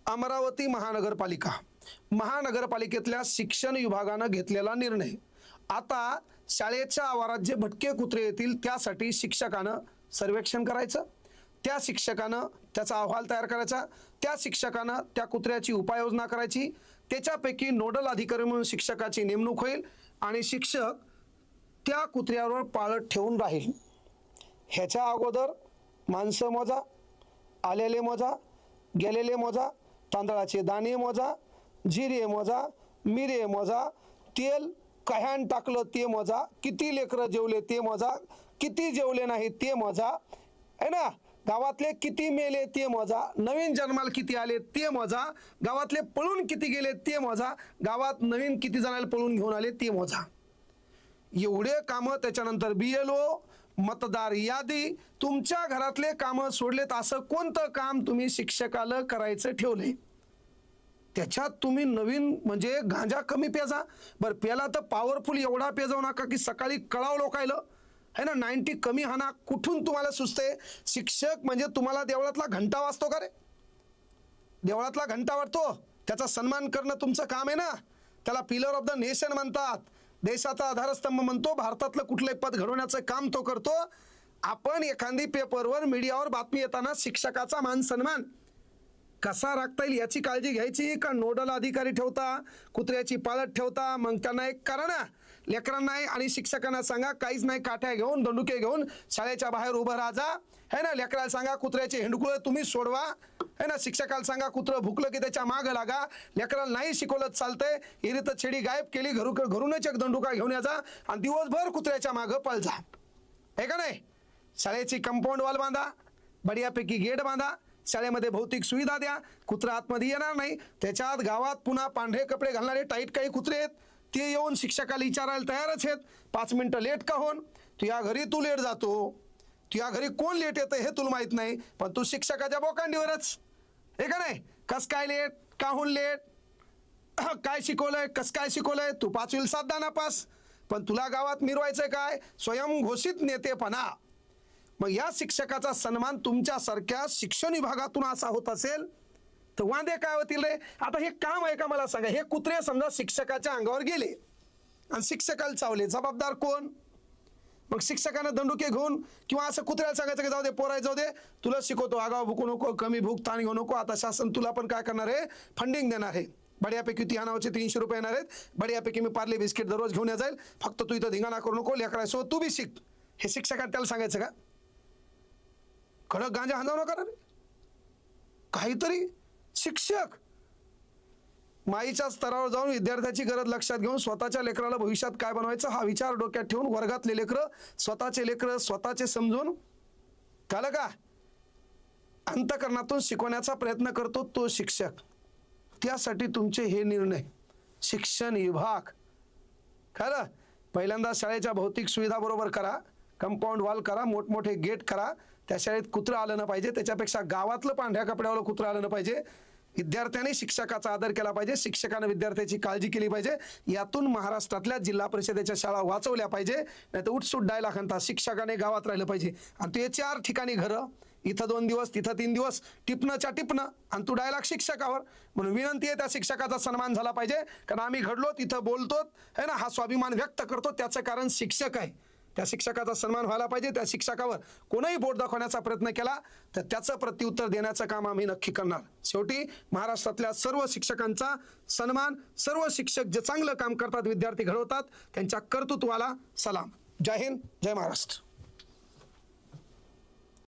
अमरावती महानगरपालिकेतल्या शिक्षण विभागानं घेतलेला निर्णय, आता शाळेच्या आवारात जे भटके कुत्रे येतील त्यासाठी शिक्षकानं सर्वेक्षण करायचं, त्या शिक्षकानं त्याचा अहवाल तयार करायचा, त्या शिक्षकानं त्या कुत्र्याची उपाययोजना करायची, त्याच्यापैकी नोडल अधिकारी म्हणून शिक्षकाची नेमणूक होईल आणि शिक्षक त्या कुत्र्यावर पाळत ठेवून राहील। ह्याच्या अगोदर माणसं मोजा, आलेले मोजा, गेलेले मोजा, तांदळाचे दाणे मोजा, जिरे मोजा, मिरे मोजा, तेल कह्यान टाकलं ते मोजा, किती लेकरं जेवले ते मोजा, किती जेवले नाही ते मोजा, है ना, गावातले किती मेले ते मोजा, नवीन जन्माला किती आले ते मोजा, गावातले पळून किती गेले ते मोजा, गावात नवीन किती जणांना पळून घेऊन आले ते मोजा। एवढे कामं, त्याच्यानंतर BLO, मतदार यादी, तुमच्या घरातले कामं सोडलेत असं कोणतं काम तुम्ही शिक्षकाला करायचं ठेवले? त्याच्यात तुम्ही नवीन म्हणजे गांजा कमी प्याजा, बरं प्याला तर पॉवरफुल एवढा पेजावू नका की सकाळी कळाव लोकायला, है ना, 90 कमी हाना, कुठून तुम्हाला सुचते? शिक्षक म्हणजे तुम्हाला देवळातला घंटा वाजतो का रे? देवळातला घंटा वाजतो, त्याचा सन्मान करणं तुमचं काम आहे ना, त्याला पिलर ऑफ द नेशन म्हणतात, देशाचा आधारस्तंभ म्हणतो, भारतातलं कुठलंही पद घडवण्याचं काम तो करतो। आपण एखादी पेपरवर मीडियावर बातमी येताना शिक्षकाचा मान सन्मान कसा राखता येईल याची काळजी घ्यायची का? नोडल अधिकारी ठेवता, कुत्र्याची पाळत ठेवता, मग त्यांना एक करा ना, लेकरांना आणि शिक्षकांना सांगा काहीच नाही, काठ्या घेऊन दंडुके घेऊन शाळेच्या बाहेर उभं राहा, है ना, लेकराला सांगा कुत्र्याचे हिंडकुळे तुम्ही सोडवा, है ना, शिक्षकाला सांगा कुत्रं भुकलं की त्याच्या मागं लागा, लेकराला नाही शिकवलं चालतंय, इथे छेडी गायब केली, घरूनच एक दंडुका घेऊन याचा आणि दिवसभर कुत्र्याच्या मागं पळ जा, हे का नाही? शाळेची कंपाऊंड वॉल बांधा, बढियापैकी गेट बांधा, शाळेमध्ये भौतिक सुविधा द्या, कुत्रा आतमध्ये येणार नाही, त्याच्यात गावात पुन्हा पांढरे कपडे घालणारे टाईट काही कुत्रे आहेत ते येऊन शिक्षकाला विचारायला तयारच आहेत, 5 मिनिटं लेट का होऊन, तुझ्या घरी तू लेट जातो, तुझ्या घरी कोण लेट येतं हे तुला माहित नाही, पण तू शिक्षकाच्या बोकांडीवरच, हे का नाही? कस काय लेट, काहून लेट, काय शिकवलंय, कस काय शिकवलंय, तू 5वीला 7 नापास, पण तुला गावात मिरवायचंय काय? स्वयंघोषित नेतेपणा। मग या शिक्षकाचा सन्मान तुमच्यासारख्या शिक्षण विभागातून असा होत असेल तर वांदे काय होतील रे? आता हे काम आहे का मला सांगा? हे कुत्रे समजा शिक्षकाच्या अंगावर गेले आणि शिक्षकाला चावले, जबाबदार कोण? मग शिक्षकानं दंडुके घेऊन किंवा असं कुत्र्याला सांगायचं की जाऊ दे पोराय, जाऊ दे, तुला शिकवतो, आगाव भुकू नको, कमी भूक ताण घेऊ नको, आता शासन तुला पण काय करणार आहे, फंडिंग देणार आहे, बढियापैकी ती नावाचे 300 रुपये येणार आहेत, बढियापैकी मी पार्ले बिस्किट दररोज घेऊन या जाईल, फक्त तू इथं धिंगाणा करू नको, लेकरासोबत तू बी शिक। हे शिक्षकांना त्याला सांगायचं का? कडक गांजा हांजाव नका रे, काहीतरी शिक्षक माईच्या स्तरावर जाऊन विद्यार्थ्याची गरज लक्षात घेऊन स्वतःच्या लेकराला भविष्यात काय बनवायचं हा विचार डोक्यात ठेवून वर्गातले लेकरं स्वतःचे समजून कळलं का अंतःकरणातून शिकवण्याचा प्रयत्न करतो तो शिक्षक। त्यासाठी तुमचे हे निर्णय शिक्षण विभाग खरं पहिल्यांदा शाळेच्या भौतिक सुविधा बरोबर करा, कंपाऊंड वॉल करा, मोठमोठे गेट करा, त्या शाळेत कुत्रं आलं न पाहिजे, त्याच्यापेक्षा गावातलं पांढऱ्या कपड्यावर कुत्रं आलं न पाहिजे, विद्यार्थ्याने शिक्षकाचा आदर केला पाहिजे, शिक्षकाने विद्यार्थ्याची काळजी केली पाहिजे। यातून महाराष्ट्रातल्या जिल्हा परिषदेच्या शाळा वाचवल्या पाहिजे, नाहीतर उठसूट डायलॉग आणता शिक्षकाने गावात राहिलं पाहिजे आणि ते 4 ठिकाणी घरं, इथं 2 दिवस तिथं 3 दिवस, टिपणंच्या टिपणं आणि तू डायलॉग शिक्षकावर। म्हणून विनंती आहे त्या शिक्षकाचा सन्मान झाला पाहिजे, कारण आम्ही घडलो तिथं बोलतो है ना, हा स्वाभिमान व्यक्त करतो, त्याचं कारण शिक्षक आहे, त्या शिक्षकाचा सन्मान व्हायला पाहिजे। त्या शिक्षकावर कोणीही बोट दाखवण्याचा प्रयत्न केला तर त्याचं प्रत्युत्तर देण्याचं काम आम्ही नक्की करणार। शेवटी महाराष्ट्रातल्या सर्व शिक्षकांचा सन्मान, सर्व शिक्षक जे चांगलं काम करतात, विद्यार्थी घडवतात, त्यांच्या कर्तृत्वाला सलाम। जय हिंद, जय महाराष्ट्र।